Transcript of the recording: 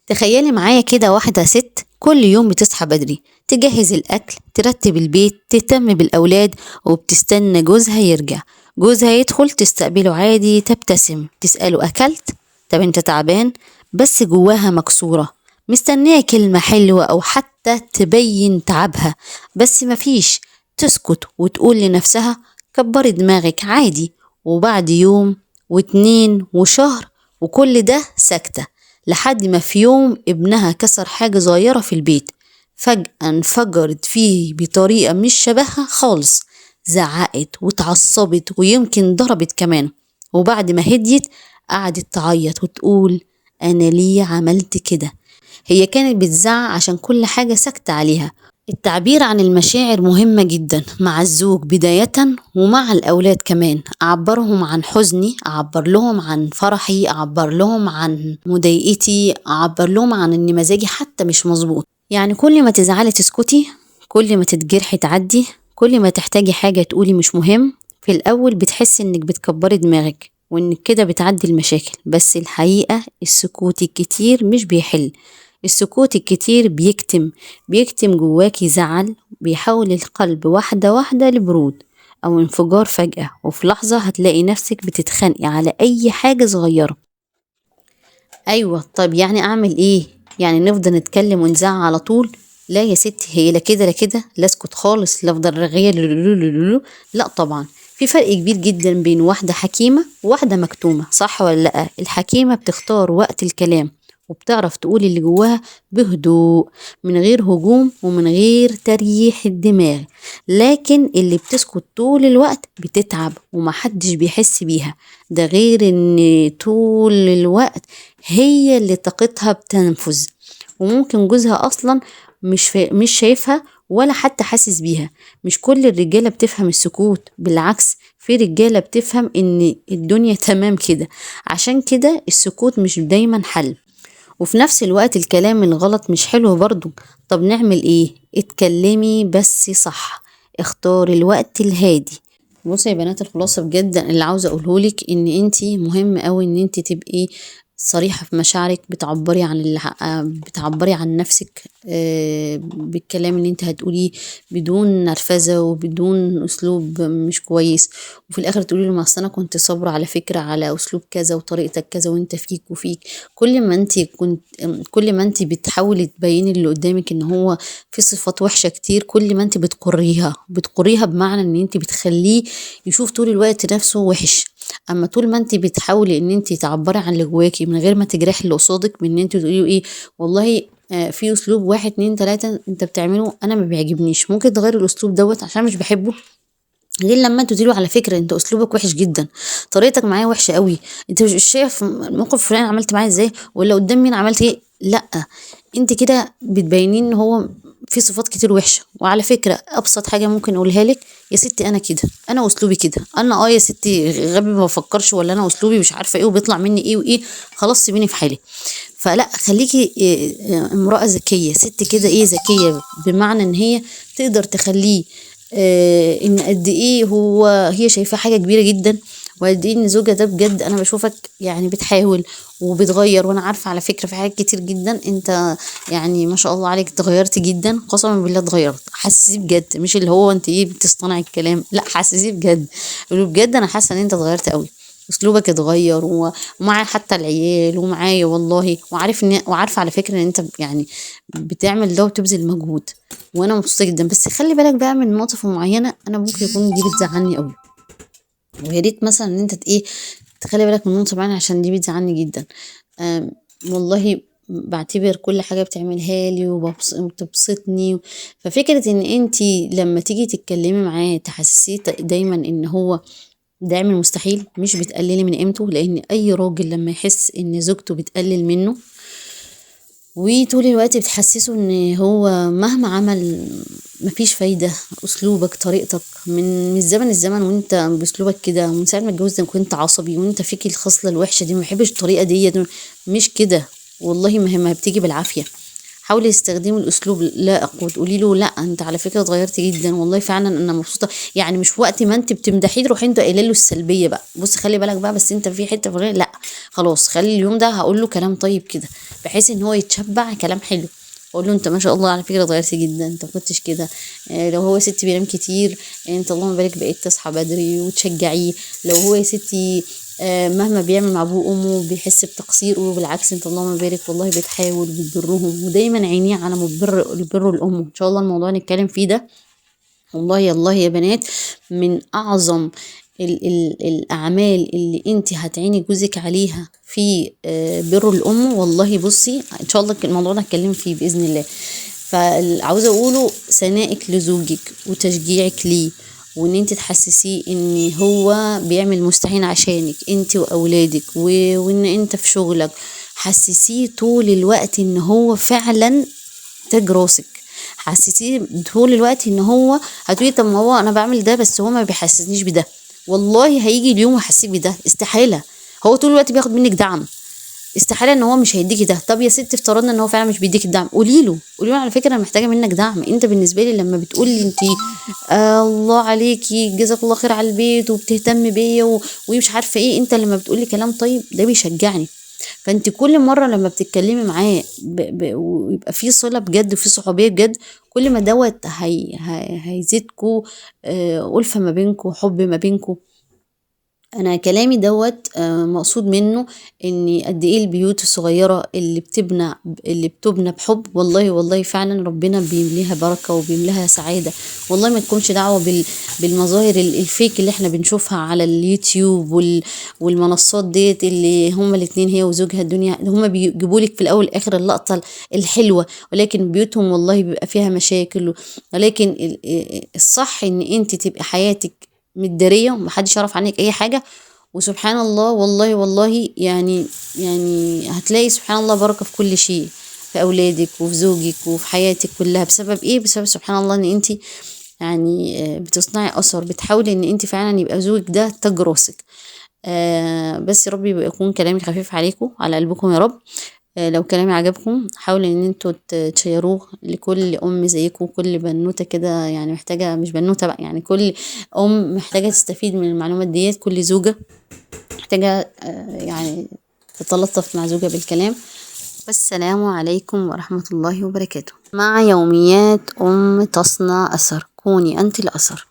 تخيلي معايا كده واحدة ست كل يوم بتصحى بدري، تجهز الأكل، ترتب البيت، تهتم بالأولاد، وبتستنى جوزها يرجع. جوزها يدخل تستقبله عادي، تبتسم، تسأله أكلت؟ طب أنت تعبان؟ بس جواها مكسورة، مستنية كلمة حلوة أو حتى تبين تعبها، بس مفيش. تسكت وتقول لنفسها كبري دماغك عادي. وبعد يوم واتنين وشهر وكل ده ساكتة، لحد ما في يوم ابنها كسر حاجة صغيرة في البيت، فجأة انفجرت فيه بطريقة مش شبهها خالص. زعقت واتعصبت ويمكن ضربت كمان، وبعد ما هديت قعدت تعيط وتقول أنا ليه عملت كده. هي كانت بتزعق عشان كل حاجة سكت عليها. التعبير عن المشاعر مهمة جدا مع الزوج بداية ومع الأولاد كمان. أعبرهم عن حزني، أعبر لهم عن فرحي، أعبر لهم عن مضايقتي، أعبر لهم عن إن مزاجي حتى مش مظبوط. يعني كل ما تزعلي تسكتي، كل ما تتجرحي تعدي، كل ما تحتاجي حاجة تقولي مش مهم. في الأول بتحسي إنك بتكبري دماغك وإنك كده بتعدي المشاكل، بس الحقيقة السكوت الكتير مش بيحل. السكوت الكتير بيكتم جواكي زعل، بيحول القلب واحدة واحدة لبرود أو انفجار فجأة، وفي لحظة هتلاقي نفسك بتتخانقي على أي حاجة صغيرة. أيوة، طب يعني أعمل إيه؟ يعني نفضل نتكلم ونزعق على طول؟ لا يا ستي، هي لا كده لا كده، لا اسكت خالص، لا افضل رغيه لولولولولو. لا طبعا، في فرق كبير جدا بين واحدة حكيمة وواحدة مكتومة، صح ولا لأ؟ الحكيمة بتختار وقت الكلام وبتعرف تقول اللي جواها بهدوء، من غير هجوم ومن غير تريح الدماغ. لكن اللي بتسكت طول الوقت بتتعب ومحدش بيحس بيها. ده غير ان طول الوقت هي اللي طاقتها بتنفذ، وممكن جوزها اصلا مش شايفها ولا حتى حاسس بيها. مش كل الرجالة بتفهم السكوت، بالعكس في رجالة بتفهم ان الدنيا تمام كده. عشان كده السكوت مش دايما حل، وفي نفس الوقت الكلام الغلط مش حلو برضو. طب نعمل ايه؟ اتكلمي بس صح، اختاري الوقت الهادي. بصي يا بنات، الخلاصة بجد اللي عاوزة اقولهولك ان انتي مهم اوي ان انتي تبقي صريحة في مشاعرك، بتعبري عن بتعبري عن نفسك بالكلام اللي انت هتقوليه، بدون نرفزة وبدون اسلوب مش كويس. وفي الاخر تقولي له ما اصل انا كنت صابرة على فكرة على اسلوب كذا وطريقتك كذا وانت فيك وفيك. كل ما انت بتحاولي تبيني اللي قدامك ان هو في صفات وحشة كتير، كل ما انت بتقريها بمعنى ان انت بتخليه يشوف طول الوقت نفسه وحش. اما طول ما انت بتحاولي ان انت تعبري عن اللي جواكي من غير ما تجرحي اللي قصادك، من ان انت تقولي ايه والله في اسلوب واحد اتنين تلاتة انت بتعمله انا ما بيعجبنيش، ممكن تغير الاسلوب دوت عشان مش بحبه. غير لما انتوا تقولوا على فكره انت اسلوبك وحش جدا، طريقتك معايا وحشه قوي، انت مش شايف الموقف فلان عملت معايا ازاي، ولا قدام مين عملت ايه. لا، انت كده بتبينين ان هو في صفات كتير وحشه. وعلى فكره ابسط حاجه ممكن اقولها لك يا ستي، انا كده، انا اسلوبي كده، انا يا ستي غبي ما بفكرش، ولا انا اسلوبي مش عارفه ايه وبيطلع مني ايه وايه، خلاص سيبيني في حالي. فلا، خليكي امرأة ذكية، ست كده ايه ذكية، بمعنى ان هي تقدر تخليه ان قد ايه هي شايفاه حاجة كبيرة جدا، وقد ايه ان زوجها ده بجد انا بشوفك يعني بتحاول وبتغير، وانا عارفة على فكرة في حاجات كتير جدا انت يعني ما شاء الله عليك اتغيرت جدا، قسما بالله اتغيرت. حسسيه بجد، مش اللي هو انت ايه بتصطنعي الكلام، لا حسسيه بجد، قولوا بجد انا حاسة ان انت اتغيرت قوي، اسلوبك اتغير ومع حتى العيال ومعايا والله، وعارفه على فكره ان انت يعني بتعمل ده وبتبذل مجهود، وانا مبسوطه جدا. بس خلي بالك بقى من نقطه معينه انا ممكن يكون دي بتزعلني قوي، ويا ريت مثلا ان انت ايه تخلي بالك من نقطه معينه عشان دي بتزعلني جدا. والله بعتبر كل حاجه بتعملها لي وبتبسطني. ففكره ان انت لما تيجي تتكلمي معاه تحسسيه دايما ان هو ده يعمل مستحيل، مش بتقللي من قيمته، لان اي راجل لما يحس ان زوجته بتقلل منه وطول الوقت بتحسسه ان هو مهما عمل مفيش فايدة، اسلوبك طريقتك من الزمن وانت باسلوبك كده، ومن ساعة ما اتجوزت كنت عصبي وانت فيك الخصلة الوحشة دي، ما بحبش الطريقة دي، مش كده والله، ما بتيجي بالعافية. حاولي تستخدمي الاسلوب لائق وتقولي له لا انت على فكره اتغيرت جدا، والله فعلا انا مبسوطه. يعني مش وقت ما انت بتمدحيه تروحي انت قايله له السلبيه بقى، بص خلي بالك بقى، بس انت في حته لا خلاص، خلي اليوم ده هقول له كلام طيب كده، بحيث ان هو يتشبع كلام حلو، اقول له انت ما شاء الله على فكره اتغيرتي جدا، انت ما كنتش كده. لو هو يا ستي بينام كتير، انت اللهم بارك بقيت تصحى بدري، وتشجعيه. لو هو يا ستي مهما بيعمل مع ابوه وامه بيحس بتقصيره، بالعكس انت اللهم بارك والله بتحاول بتبرهم، ودايما عينيه على البر الام. ان شاء الله الموضوع نتكلم فيه ده. والله الله يا بنات، من اعظم ال الاعمال اللي انت هتعيني جوزك عليها في بر الام. والله بصي ان شاء الله الموضوع ده هتكلم فيه باذن الله. فعاوزه اقوله ثنائك لزوجك وتشجيعك ليه، وان انت تحسسيه ان هو بيعمل مستحيل عشانك انت واولادك، وان انت في شغلك حسسيه طول الوقت ان هو فعلا تاج راسك. حسسيه طول الوقت ان هو، هتقولي طب ما هو انا بعمل ده بس هو ما بيحسسنيش بده. والله هيجي اليوم ويحسسك بده، استحاله. هو طول الوقت بياخد منك دعم، استحاله ان هو مش هيديكي ده. طب يا ست افترضنا ان هو فعلا مش بيديكي الدعم، قولي له على فكره انا محتاجه منك دعم. انت بالنسبه لي لما بتقولي انت الله عليكي جزاك الله خير على البيت وبتهتم بيا ومش عارفه ايه، انت لما بتقولي كلام طيب ده بيشجعني. فانت كل مره لما بتتكلمي معاه ويبقى في صله بجد وفي صحوبيه بجد، كل ما دوت هيزيدكوا ألفة ما بينكوا، حب ما بينكوا. انا كلامي دوت مقصود منه ان قد ايه البيوت الصغيره اللي بتبنى بحب، والله والله فعلا ربنا بيمليها بركه وبيمليها سعاده. والله ما تكونش دعوه بالمظاهر الفيك اللي احنا بنشوفها على اليوتيوب والمنصات ديت، اللي هما الاتنين هي وزوجها الدنيا هما بيجيبوا لك في الاول والاخر اللقطه الحلوه، ولكن بيوتهم والله بيبقى فيها مشاكل. ولكن الصح ان انت تبقى حياتك متداريه ومحدش يعرف عنك اي حاجه. وسبحان الله والله والله يعني هتلاقي سبحان الله بركه في كل شيء، في اولادك وفي زوجك وفي حياتك كلها. بسبب ايه؟ بسبب سبحان الله ان انت يعني بتصنعي اثر، بتحاولي ان انت فعلا يبقى زوجك ده تاج راسك. بس يا رب يبقى يكون كلامي خفيف عليكم على قلبكم يا رب. لو كلامي عجبكم حاولوا ان انتوا تشيروه لكل ام زيكم، كل بنوته كده يعني محتاجه، مش بنوته بقى يعني، كل ام محتاجه تستفيد من المعلومات ديت، كل زوجه محتاجه يعني تتلطف مع زوجها بالكلام. والسلام عليكم ورحمه الله وبركاته. مع يوميات تصنع اثر، كوني انت الاثر.